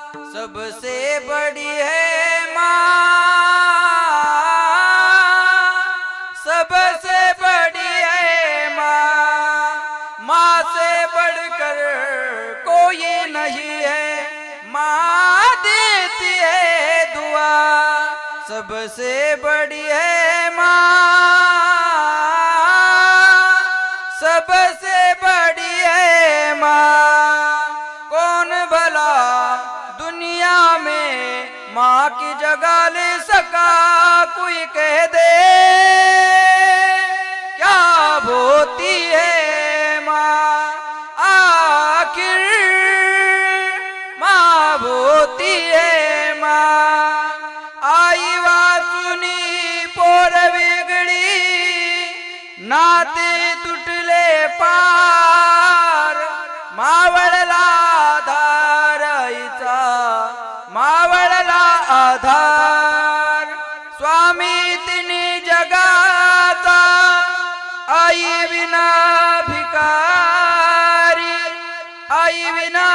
सबसे बड़ी है माँ, सबसे बड़ी है माँ, माँ से बढ़कर कोई नहीं है, माँ देती है दुआ। सबसे बड़ी है माँ, सबसे बड़ी है माँ। कौन भला दुनिया में माँ की जगह ले सका, कोई कह दे क्या होती है माँ। आखिर माँ होती है माँ। आई वासुनी पोर वेगळी, नाते तुटले पार, मावळला आधार आईचा, मावळला आधार। स्वामी तिने जगाचा, आई विना भिकारी, आई विना